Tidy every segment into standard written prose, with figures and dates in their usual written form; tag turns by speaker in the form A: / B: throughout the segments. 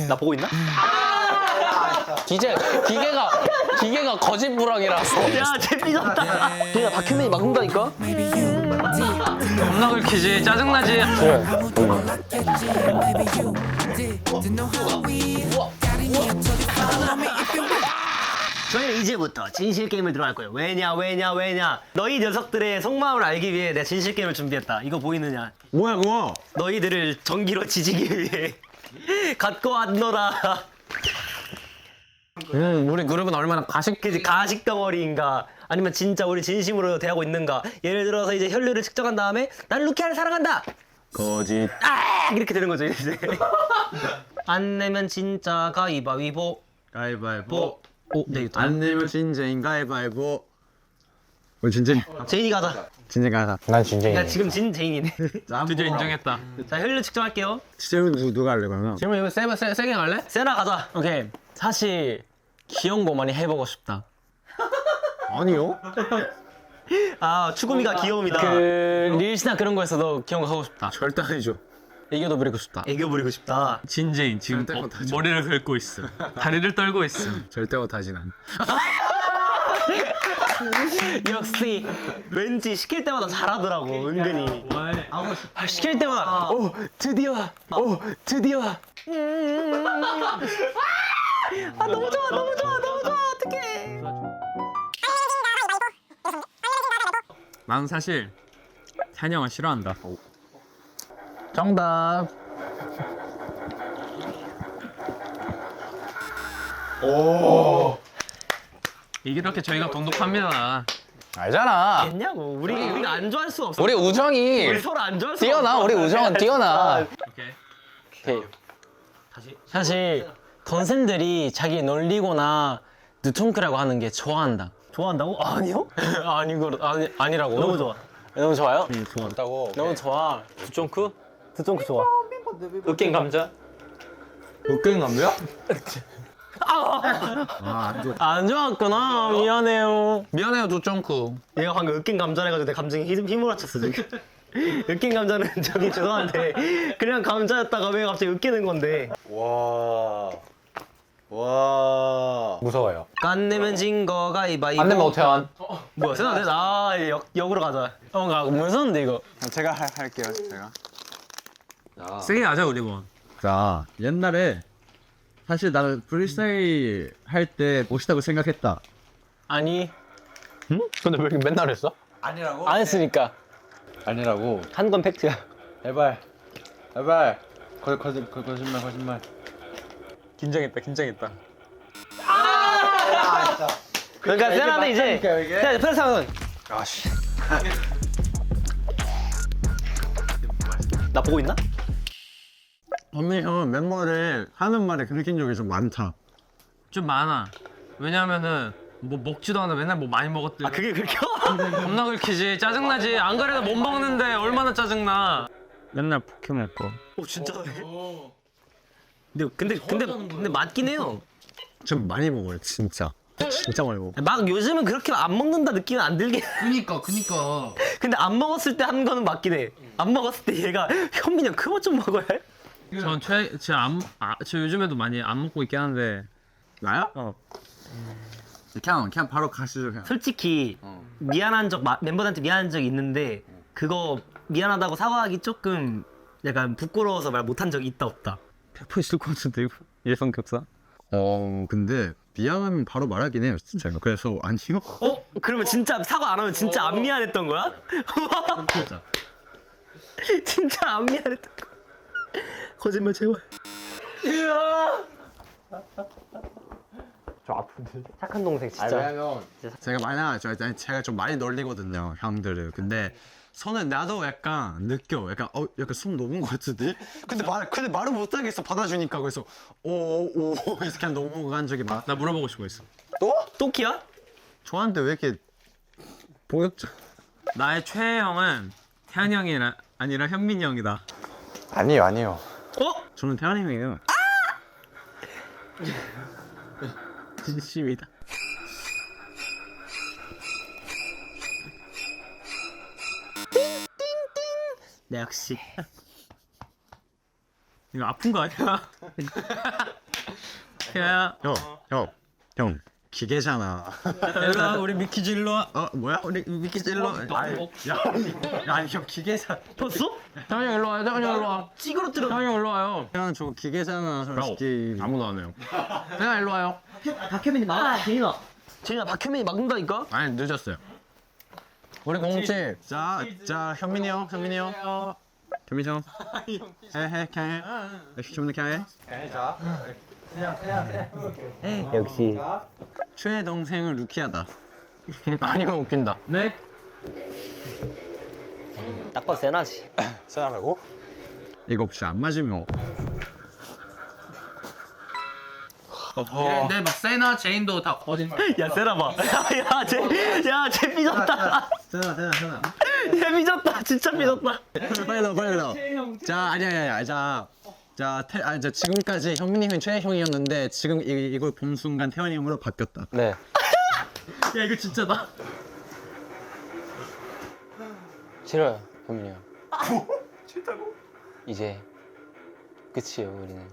A: 나 보고 있나?
B: 기계가 거짓부랑이라서.
A: 야, 쟤 삐졌다. 걔가 다큐멘이 막는다니까?
B: 겁나 긁히지. 짜증나지.
A: 저희는 이제부터 진실 게임을 들어갈 거예요. 왜냐. 너희 녀석들의 속마음을 알기 위해 내가 진실 게임을 준비했다. 이거 보이느냐?
C: 뭐야 그거?
A: 너희들을 전기로 지지기 위해 갖고 왔노라.
B: 우리 그룹은 얼마나
A: 그지 가식 덩어리인가? 아니면 진짜 우리 진심으로 대하고 있는가? 예를 들어서 이제 혈류를 측정한 다음에 난 루키아를 사랑한다.
C: 거짓.
A: 이렇게 되는 거죠 이제. 안 내면 진짜 가위바위보.
C: 가위바위보.
A: 네,
C: 안 내면 진짜인 가위바위보. 진짜
A: 제인이 가자.
C: 진짜 가자.
B: 난 진짜.
A: 야 지금 진제인이네.
B: 드디어 인정했다.
A: 자 혈류 측정할게요.
C: 진짜 누가 할래 그러면?
B: 지금 이거 세게 갈래?
A: 세나 가자.
B: 오케이. 사실 귀여운 거 많이 해보고 싶다.
C: 아니요.
A: 아 추구미가 귀여움이다.
B: 그 릴스나 그런 거에서도 귀여운 거 하고 싶다.
C: 절대 아니죠.
B: 애교도 부리고 싶다.
A: 애교 부리고 싶다.
B: 진재인 지금
C: 절대 못하죠.
B: 머리를 긁고 있어. 다리를 떨고 있어.
C: 절대 못하지 난.
B: 역시
A: 왠지 시킬 때마다 잘하더라고 은근히.
B: 시킬 때마다 오 드디어
A: 아 너무 좋아 어떡해.
B: 나는 사실 찬영을 싫어한다. 정답. 이게 이렇게 저희가 돈독합니다.
D: 알잖아.
A: 됐냐고. 우리가 안 좋아할 수 없어.
D: 우리 우정이
A: 우리 서로 안 좋아할 수
D: 뛰어나.
A: 없어.
D: 우리 우정은 뛰어나.
B: 오케이. 사실 던센들이 자기 놀리거나 누통크라고 하는 게 좋아한다.
A: 좋아한다고? 아니요?
B: 아니라고.
A: 너무 좋아.
B: 너무 좋아요?
D: 좋았다고.
B: 너무 좋아.
A: 두쫑크 좋아. 으깬 감자?
C: 웃긴 감자?
B: 안 좋았구나. 미안해요 두쫑크.
A: 얘가 방금 으깬 감자를 해가지고 내 감정이 휘몰아쳤어 지금. 으깬 감자는 저기 죄송한데 그냥 감자였다가 왜 갑자기 으깨는 건데.
D: 와. 무서워요.
A: 안 내면 진 거 가위바위보.
D: 안 되면 어떻게 한?
A: 뭐야 세나 역으로 가자.
B: 뭔가 무서운데 이거.
C: 제가 할게요. 제가.
B: 세게 하자 우리 뭐.
C: 자 옛날에 사실 나는 프리스타일 할 때 멋있다고 생각했다.
B: 아니
D: 근데 왜 이렇게 맨날 했어?
B: 안 했으니까.
C: 아니라고.
A: 한 건 팩트야.
C: 제발. 거짓말.
B: 긴장했다.
A: 그러니까 세나는 이제 세나 프레스하면
D: 아씨.
A: 나 보고 있나?
C: 언니 형 멤버를 하는 말에 그렇게 적이 좀 많다.
B: 좀 많아. 왜냐면은 뭐 먹지도 않아. 맨날 뭐 많이 먹었대.
A: 그게 그렇게?
B: 겁나 긁히지. 짜증나지. 안 그래도 못 먹는데 얼마나 짜증나. 맨날 포켓몬 거.
A: 오 진짜. 근데 맞긴 해요.
C: 좀 많이 먹어요 진짜. 진짜 많이 먹어.
A: 막 요즘은 그렇게 안 먹는다 느낌은 안 들게.
D: 그니까.
A: 근데 안 먹었을 때 한 거는 맞긴 해. 안 먹었을 때 얘가 현민이 형 그거 좀 먹어야 해?
B: 저 요즘에도 많이 안 먹고 있긴 한데.
C: 나야?
B: 어.
C: 그냥 바로 가시죠 그냥.
A: 솔직히 미안한 적 멤버들한테 미안한 적이 있는데 그거 미안하다고 사과하기 조금 약간 부끄러워서 말 못한 적이 있다 없다.
B: 100% 있을 것 같은데 이거. 예성격사.
C: 근데 미안하면 바로 말하긴 해요 진짜. 그래서 아니요.
A: 그러면 진짜 사과 안 하면 진짜 안 미안했던 거야? 진짜 안 미안했던 거야. 거짓말 제발.
D: 저 아픈데.
A: 착한 동생 진짜.
C: 왜냐면 제가 좀 많이 놀리거든요 형들을. 근데 손은 나도 약간 느껴. 약간 손 넘은 것 같은데. 근데 말을 못 하겠어 받아주니까. 그래서 오 해서 그냥 넘어간 적이 많아.
B: 나 물어보고 싶어 있어.
A: 또 키야?
C: 저한테 왜 이렇게 보였죠?
B: 나의 최애형은 태현이 형이 아니라 현민이 형이다.
D: 아니요.
C: 저는 태환이 형이에요.
B: 진심이다.
A: 네, 역시.
B: 이거 아픈 거 아니야? 야,
C: 형 기계잖아.
B: 일로 와, 우리 미키즈 일로 와.
C: 뭐야? 우리 미키즈 일로 와. 아니 형 기계잖아.
A: 졌어?
B: 태환이 형 일로 와요. 태환이 형 일로 와.
A: 찌그러뜨려.
B: 태환이 형 일로 와요.
C: 형 저거 기계잖아 솔직히.
B: 아무도 안 해요. 태환 일로 와요.
A: 박혜민이 막아. 제인아. 제인아 박혜민이 막는다니까?
B: 아니 늦었어요. 우리 07.
C: 자 현민이 형. 현민이 형. 해 그냥 해. 현민이 그냥 해.
A: 역시.
C: 최애 동생은 루키아다.
B: 아니면 웃긴다. 네?
A: 딱 봐도 세나지.
D: 세나라고?
C: 이거 혹시 안 맞으면
B: 근데 막 세나, 제인도 다 거짓.
A: 야 세나 봐. 야쟤 삐졌다.
C: 세나.
A: 얘 삐졌다. 진짜 삐졌다.
C: 빨리 넣어. 자 아니야. 자 지금까지 현민이 형이 최애 형이었는데 지금 이걸 본 순간 태환이 형으로 바뀌었다.
D: 네.
A: 야 이거 진짜다.
E: 싫어요, 현민이 형. 싫다고? 이제 끝이에요, 우리는.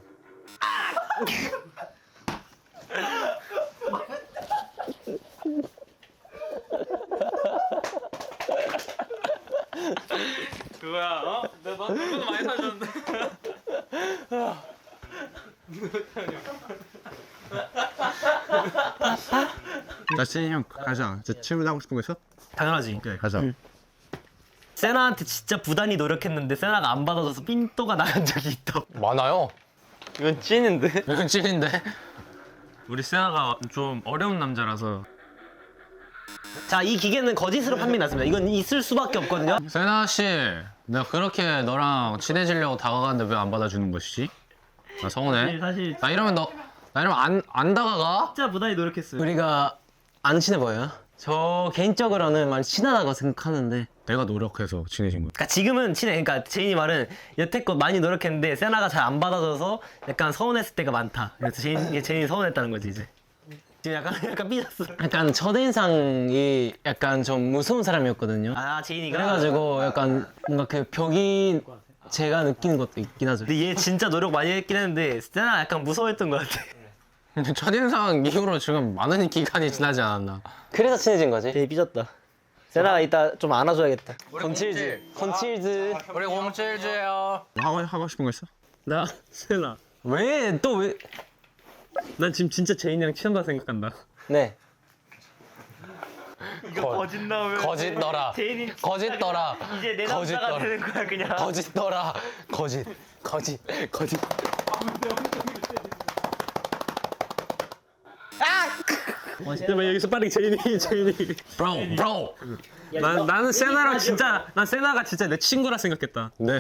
B: 그거야, 어? 내가 너도 많이 사줬는데.
C: 자 세이 형 가자. 자 질문하고 싶은 거 있어?
A: 당연하지.
C: 그래 가자.
A: 세나한테 진짜 부단히 노력했는데 세나가 안 받아줘서 삔또가 나간 적이 있다.
D: 많아요.
E: 이건 찐인데?
B: 이건 찐인데? 우리 세나가 좀 어려운 남자라서.
A: 자, 이 기계는 거짓으로 판명났습니다. 이건 있을 수밖에 없거든요.
B: 세나 씨, 내가 그렇게 너랑 친해지려고 다가가는데 왜 안 받아주는 것이지? 나 서운해.
A: 사실
B: 나 이러면 안 다가가?
A: 진짜 부단히 노력했어요.
E: 우리가 안 친해 보여요? 저 개인적으로는 많이 친하다고 생각하는데.
B: 내가 노력해서 친해진 거야.
A: 그러니까 지금은 친해. 그러니까 제인이 말은 여태껏 많이 노력했는데 세나가 잘 안 받아줘서 약간 서운했을 때가 많다. 그래서 제인이 서운했다는 거지 이제. 지금 약간 삐졌어.
E: 약간 첫인상이 약간 좀 무서운 사람이었거든요.
A: 아 제인이가.
E: 그래가지고 약간 뭔가 그 벽이 제가 느끼는 것도 있긴 하죠.
A: 근데 얘 진짜 노력 많이 했긴 했는데 세나 약간 무서워했던 것 같아.
B: 근데 첫인상 이후로 지금 많은 기간이 지나지 않았나?
E: 그래서 친해진 거지.
A: 제이 삐졌다. 세나가 이따 좀 안아줘야겠다.
E: 건칠즈.
B: 우리 07주예요.
C: 하고 싶은 거 있어?
B: 나 세나.
E: 왜? 또 왜?
B: 난 지금 진짜 제인이랑 친하다 생각한다.
E: 네.
A: 거짓 나오면
D: 거짓 너라.
A: 제인이
D: 거짓 너라.
A: 이제 내
D: 거짓
A: 남자가
D: 너라.
A: 되는 거야 그냥.
D: 거짓 너라. 거짓.
B: 잠깐만 여기서 빨리 제인이. 브로. 나는 세나랑 진짜 난 세나가 진짜 내 친구라 생각했다.
D: 네.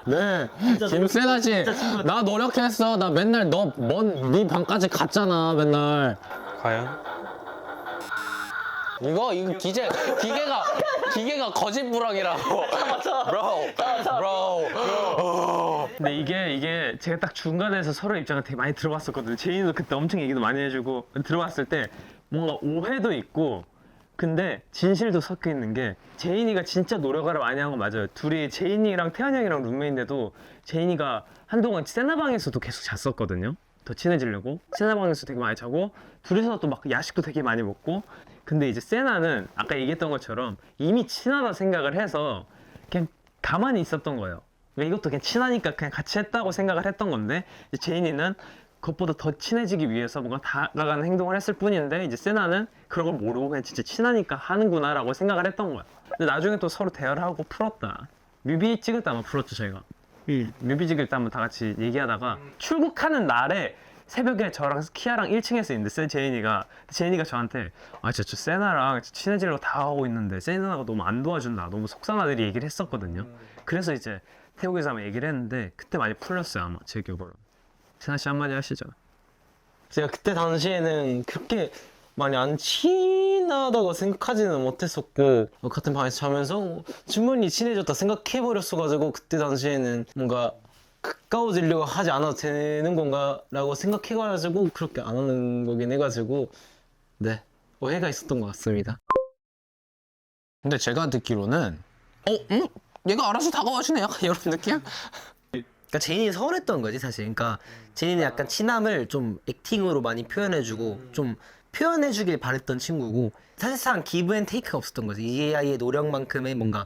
D: 네. 김세나 씨, 나 노력했어. 나 맨날 네 방까지 갔잖아, 맨날.
E: 과연?
D: 이거 기계가 거짓부렁이라고. 브로.
B: 근데 이게 제가 딱 중간에서 서로 입장을 되게 많이 들어봤었거든요. 제인이도 그때 엄청 얘기도 많이 해주고 들어봤을 때 뭔가 오해도 있고 근데 진실도 섞여 있는 게 제인이가 진짜 노력을 많이 한 건 맞아요. 둘이 제인이랑 태환 형이랑 룸메인데도 제인이가 한동안 세나방에서도 계속 잤었거든요. 더 친해지려고 세나방에서 되게 많이 자고 둘이서 또 막 야식도 되게 많이 먹고 근데 이제 세나는 아까 얘기했던 것처럼 이미 친하다 생각을 해서 그냥 가만히 있었던 거예요. 그러니까 이것도 그냥 친하니까 그냥 같이 했다고 생각을 했던 건데 이제 제인이는 그것보다 더 친해지기 위해서 뭔가 다가가는 행동을 했을 뿐인데 이제 세나는 그런 걸 모르고 그냥 진짜 친하니까 하는구나라고 생각을 했던 거야. 근데 나중에 또 서로 대화를 하고 풀었다. 뮤비 찍을 때 아마 풀었죠 저희가. 뮤비 찍을 때 한번 다 같이 얘기하다가 출국하는 날에 새벽에 저랑 키아랑 1층에서 있는데 제인이가 저한테 아 진짜 저 세나랑 친해지려고 다 하고 있는데 세나가 너무 안 도와준다 너무 속상하들이 얘기를 했었거든요. 그래서 이제 태국에서 한번 얘기를 했는데 그때 많이 풀렸어요 아마 제 기억으로. 세나 씨 한마디 하시죠.
E: 제가 그때 당시에는 그렇게 많이 안 친하다고 생각하지는 못했었고 같은 방에서 자면서 충분히 친해졌다 생각해버렸어가지고 그때 당시에는 뭔가 가까워지려고 하지 않아도 되는 건가 라고 생각해가지고 그렇게 안 하는 거긴 해가지고 네 오해가 있었던 것 같습니다.
B: 근데 제가 듣기로는 얘가 알아서 다가와주네 약간 이런 느낌?
A: 그러니까 제인이 서운했던 거지 사실. 그러니까 제인이 약간 친함을 좀 액팅으로 많이 표현해주고 좀 표현해주길 바랬던 친구고 사실상 기브앤테이크가 없었던 거지. 이 아이의 노력만큼의 뭔가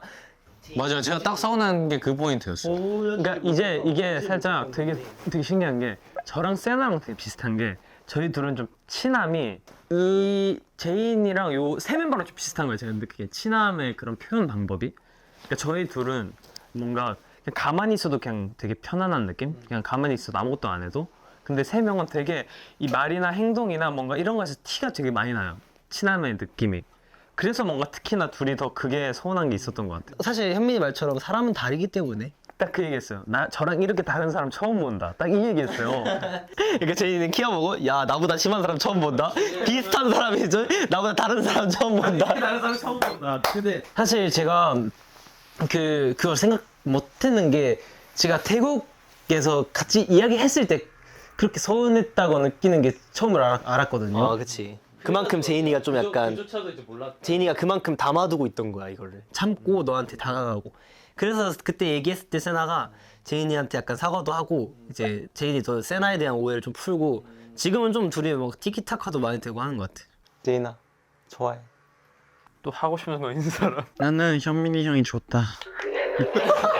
D: 맞아요. 제가 딱 서운한 게 그 포인트였어요.
B: 그러니까 이제 이게 살짝 되게 신기한 게 저랑 세나랑 되게 비슷한 게 저희 둘은 좀 친함이 이 제인이랑 요 세 멤버랑 좀 비슷한 거예요. 제가 느끼기에 친함의 그런 표현 방법이. 그러니까 저희 둘은 뭔가 그냥 가만히 있어도 그냥 되게 편안한 느낌? 그냥 가만히 있어도 아무것도 안 해도. 근데 세 명은 되게 이 말이나 행동이나 뭔가 이런 거에서 티가 되게 많이 나요. 친함의 느낌이. 그래서 뭔가 특히나 둘이 더 그게 서운한 게 있었던 것 같아요.
A: 사실 현민이 말처럼 사람은 다르기 때문에
B: 딱 그 얘기했어요. 저랑 이렇게 다른 사람 처음 본다. 딱 이 얘기했어요.
A: 그러니까 제인이는 키워보고 야 나보다 심한 사람 처음 본다. 비슷한 사람이죠. 나보다 다른 사람 처음 본다.
B: 다른 사람 처음 본다. 근데
A: 사실 제가 그걸 생각 못했는 게 제가 태국에서 같이 이야기했을 때 그렇게 서운했다고 느끼는 게 처음으로 알았거든요. 아, 그치. 그만큼 제인이가 좀 약간 제인이가 그만큼 담아두고 있던 거야 이거를. 참고 너한테 다가가고. 그래서 그때 얘기했을 때 세나가 제인이한테 약간 사과도 하고 이제 제인이 더 세나에 대한 오해를 좀 풀고 지금은 좀 둘이 뭐 티키타카도 많이 되고 하는 것 같아.
E: 제인아 좋아해.
B: 또 하고 싶은 거 있는 사람?
C: 나는 현민이 형이 좋다.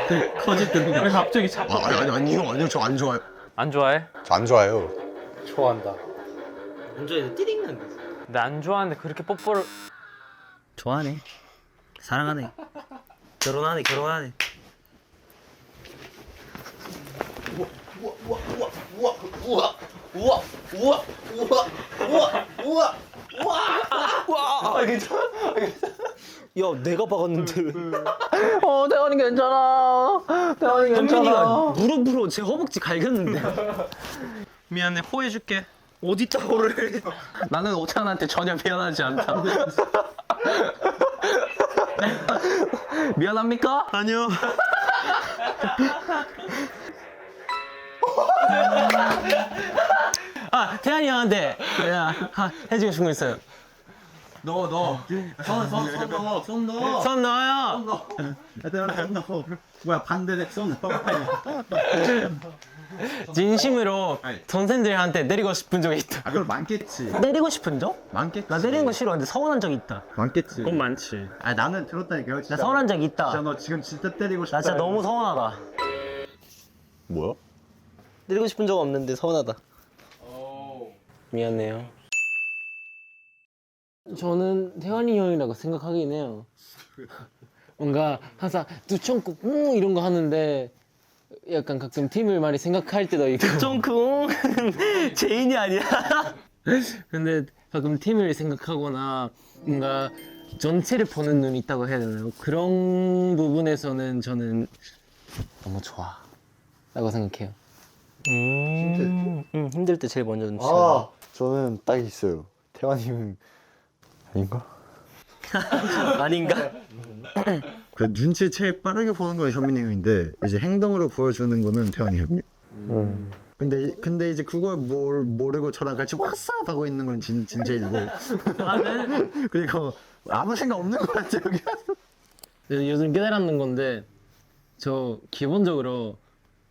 B: 왜 갑자기 자꾸
C: 아니요 저 안 좋아요.
B: 안 좋아해?
F: 저 안 좋아해요.
A: 먼저 띠링 난 거지.
B: 근데 안 좋아하는데 그렇게 뽀뽀를
A: 좋아하네. 사랑하네. 결혼하네. 야, 내가 박았는데.
D: 대원이 괜찮아. 대원이
A: 현민이가 무릎으로 제 허벅지 갈겼는데.
B: 미안해 호해줄게.
A: 어디다 호를.
D: 나는 오찬한테 전혀 미안하지 않다. 미안합니까?
A: 아니요. 아, 태환이 형한테 해주고 싶은 거 있어요.
C: 손 넣어.
A: 손 넣어요.
C: 손 넣어. 뭐야 반대대 손 넣어.
A: 진심으로 선생들한테 내리고 싶은 적이 있다.
C: 그걸 많겠지.
A: 내리고 싶은 적?
C: 많겠지.
A: 나 내리는 거 싫어. 근데 서운한 적이 있다.
C: 많겠지.
B: 그건 많지.
C: 아 나는 들었다니까.
A: 나 서운한 적이 있다.
C: 진짜 너 지금 진짜 때리고 싶다.
A: 나 진짜 너무 서운하다.
F: 뭐야?
A: 내리고 싶은 적 없는데 서운하다. 미안해요.
D: 저는 태환이 형이라고 생각하긴 해요. 뭔가 항상 두청국 이런 거 하는데 약간 가끔 팀을 많이 생각할 때도 있고.
A: 쫑쿵 제인이 아니야.
D: 근데 가끔 팀을 생각하거나 뭔가 전체를 보는 눈이 있다고 해야 되나요? 그런 부분에서는 너무 좋아 라고 생각해요.
A: 힘들 때 제일 먼저 눈치.
F: 저는 딱 있어요. 태환이는 아닌가?
A: 아닌가?
C: 그 눈치 제일 빠르게 보는 건 현민이 형인데 이제 행동으로 보여주는 거는 태환이 형이. 근데 이제 그걸 모르고 저랑 같이 왓썹 하고 있는 건 진짜이고. 그리고 아무 생각 없는 것 같아 여기.
D: 요즘 깨달았는 건데 저 기본적으로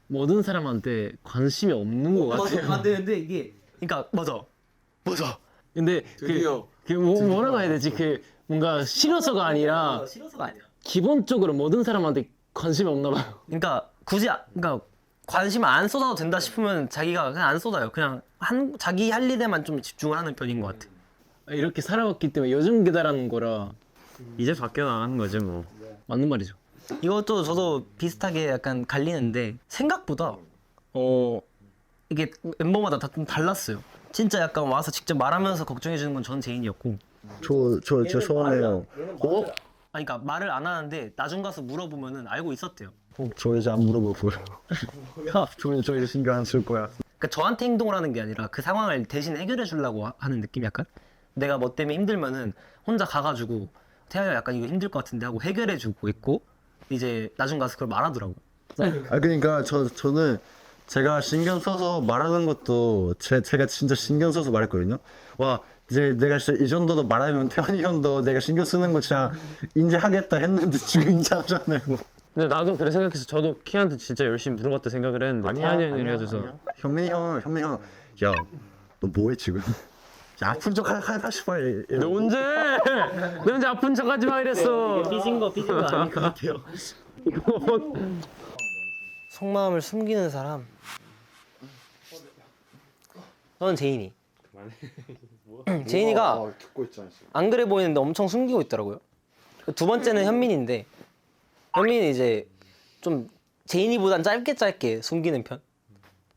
D: 모든 사람한테 관심이 없는 것 같아요.
A: 안 되는데 이게 그러니까 맞아.
D: 근데 뭐라고 해야 되지? 그 뭔가 싫어서가 아니라
A: 싫어서가 아니야.
D: 기본적으로 모든 사람한테 관심이 없나 봐요.
A: 그러니까 굳이 그러니까 관심 안 쏟아도 된다 싶으면 자기가 그냥 안 쏟아요. 그냥 자기 할 일에만 좀 집중을 하는 편인 것 같아.
D: 이렇게 살아왔기 때문에 요즘 깨달은 거라
B: 이제 바뀌어 나가는 거지 뭐.
D: 맞는 말이죠.
A: 이것도 저도 비슷하게 약간 갈리는데 생각보다 이게 멤버마다 다 좀 달랐어요. 진짜 약간 와서 직접 말하면서 걱정해 주는 건 전 제인이었고.
C: 저 서운해요.
A: 그러니까 말을 안 하는데 나중 가서 물어보면은 알고 있었대요.
C: 저 이제 안 물어보고요. 저 이제 신경 안 쓸 거야.
A: 그러니까 저한테 행동을 하는 게 아니라 그 상황을 대신 해결해 주려고 하는 느낌 약간. 내가 뭐 때문에 힘들면은 혼자 가가지고 태양이 약간 이거 힘들 것 같은데 하고 해결해 주고 있고 이제 나중 가서 그걸 말하더라고.
C: 그러니까 저는 제가 신경 써서 말하는 것도 제가 진짜 신경 써서 말했거든요. 와 이제 내가 진짜 이 정도도 말하면 태환이 형도 내가 신경 쓰는 거 진짜 인지하겠다 했는데 지금 인지하잖아요.
B: 근데 나도 그래 생각해서 저도 키한테 진짜 열심히 물어봤다 생각을 했는데 태환이 형이 해줘서
C: 현민이 형, 야, 너 뭐해 지금? 야, 아픈 척 하고 싶어.
B: 너 언제 아픈 척하지 마 이랬어.
A: 삐진 거 아닌 것 같아요.
G: 속마음을 숨기는 사람. 저는 제인이. 제인이가
F: 듣고 있잖아 지금.
G: 안 그래 보이는데 엄청 숨기고 있더라고요. 두 번째는 현민인데 현민이 이제 좀 제인이보단 짧게 숨기는 편.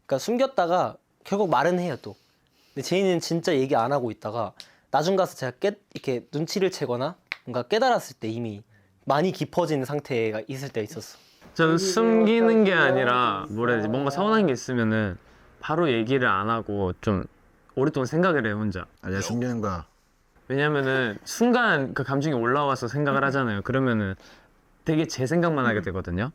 G: 그러니까 숨겼다가 결국 말은 해요 또. 근데 제인이는 진짜 얘기 안 하고 있다가 나중 가서 제가 이렇게 눈치를 채거나 뭔가 깨달았을 때 이미 많이 깊어진 상태가 있을 때 있었어.
B: 저는 숨기는 게 아니라 뭐라 해야 되지 뭔가 서운한 게 있으면은 바로 얘기를 안 하고 좀 오랫동안 생각을 해요 혼자.
C: 아니야, 숨기는 거야.
B: 왜냐면은 순간 그 감정이 올라와서 생각을 하잖아요. 그러면은 되게 제 생각만 하게 되거든요.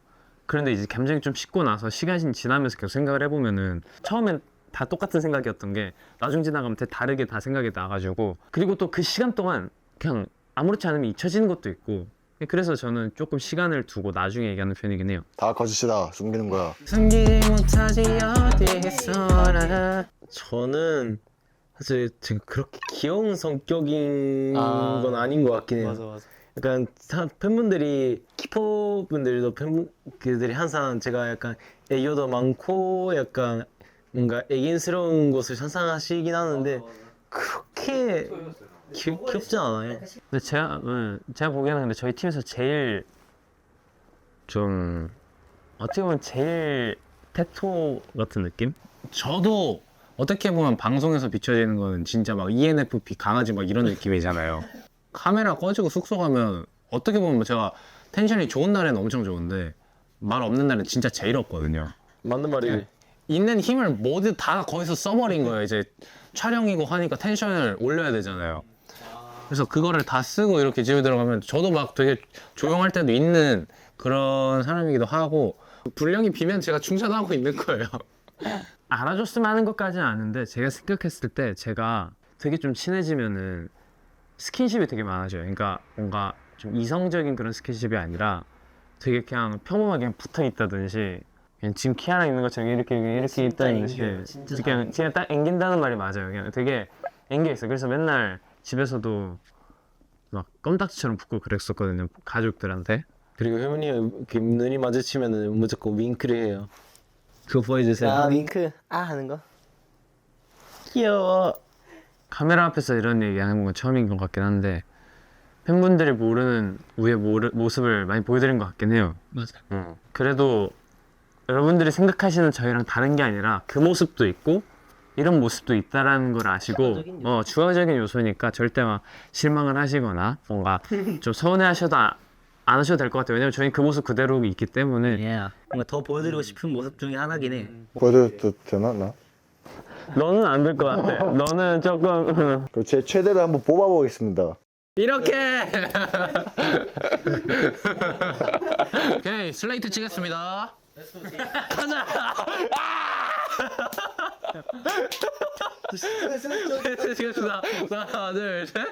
B: 그런데 이제 감정이 좀 식고 나서 시간이 지나면서 계속 생각을 해보면은 처음엔 다 똑같은 생각이었던 게 나중 지나가면 되게 다르게 다 생각이 나가지고 그리고 또 그 시간 동안 그냥 아무렇지 않으면 잊혀지는 것도 있고 그래서 저는 조금 시간을 두고 나중에 얘기하는 편이긴 해요.
F: 다 거짓이다. 숨기는 거야.
E: 숨기지 못하지 어디서나. 저는 사실 제가 그렇게 귀여운 성격인 건 아닌 것 같긴 해요.
G: 맞아.
E: 약간 팬분들이 키퍼분들도 그들이 항상 제가 약간 애교도 많고 약간 뭔가 애견스러운 것을 상상하시긴 하는데 그렇게 귀엽지 않아요.
B: 근데 제가 보기에는 근데 저희 팀에서 제일 좀 어떻게 보면 제일 테토 같은 느낌?
H: 저도 어떻게 보면 방송에서 비춰지는 거는 진짜 막 ENFP 강아지 막 이런 느낌이잖아요. 카메라 꺼지고 숙소 가면 어떻게 보면 제가 텐션이 좋은 날에는 엄청 좋은데 말 없는 날은 진짜 제일 없거든요.
E: 맞는 말이에요.
H: 있는 힘을 모두 다 거기서 써버린 거예요. 이제 촬영이고 하니까 텐션을 올려야 되잖아요. 그래서 그거를 다 쓰고 이렇게 집에 들어가면 저도 막 되게 조용할 때도 있는 그런 사람이기도 하고 분량이 비면 제가 충전하고 있는 거예요.
B: 알아줬으면 하는 것까지는 아는데 제가 생각했을 때 제가 되게 좀 친해지면은 스킨십이 되게 많아져요. 그러니까 뭔가 좀 이성적인 그런 스킨십이 아니라 되게 그냥 평범하게 그냥 붙어 있다든지 그냥 지금 키아랑 있는 것처럼 이렇게 있다든지 그냥 딱 앵긴다는 말이 맞아요. 그냥 되게 앵겨 있어요. 그래서 맨날 집에서도 막 껌딱지처럼 붙고 그랬었거든요. 가족들한테.
E: 그리고 효민이 형 이렇게 눈이 마주치면 무조건 윙크를 해요. 그거 보여주세요.
G: 아 윙크 하는 거.
E: 귀여워.
B: 카메라 앞에서 이런 얘기 하는 건 처음인 것 같긴 한데 팬분들이 모르는 우리의 모습을 많이 보여드린 것 같긴 해요.
H: 맞아요.
B: 그래도 여러분들이 생각하시는 저희랑 다른 게 아니라 그 모습도 있고 이런 모습도 있다라는 걸 아시고 추가적인 요소니까 절대 막 실망을 하시거나 뭔가 좀 서운해하셔도 안 하셔도 될 것 같아요. 왜냐면 저희 그 모습 그대로 있기 때문에
A: 뭔가 더 보여드리고 싶은 모습 중에 하나긴 해.
F: 보여드려도 되나 나?
B: 너는 안 될 것 같아. 너는 조금
F: 그럼 제 최대를 한번 뽑아보겠습니다.
H: 이렇게 오케이 슬레이트 치겠습니다. 가자. 슬레이트 치겠습니다. 하나 둘 셋.